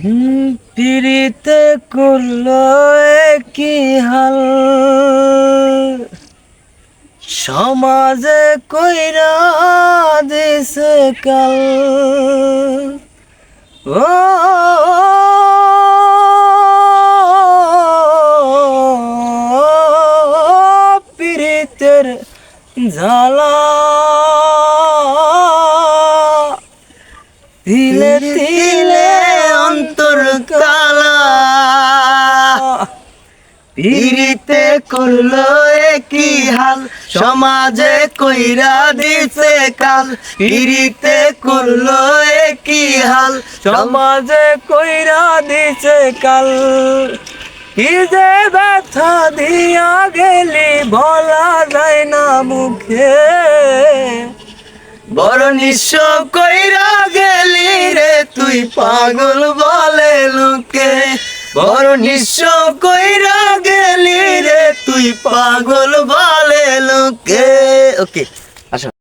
পিরিতে করলো কি হাল, সমাজে কইরা দিছে কাল। ও পিরিতের জ্বালা তিলে তিলে অন্তর কালা। পিরিতে করলো কি হাল, সমাজে কইরা দিছে কাল। পিরিতে করলো কি হাল, সমাজে কইরা দিছে কাল। কি যে ব্যথা দিয়া গেলি বলা যায় না মুখে, বড় নিঃস্ব কইরা গেলি রে তুই পাগল বলে লোকে। বড় নিঃস্ব কইরা গেলি রে তুই পাগল বলে লোকে। ওকে।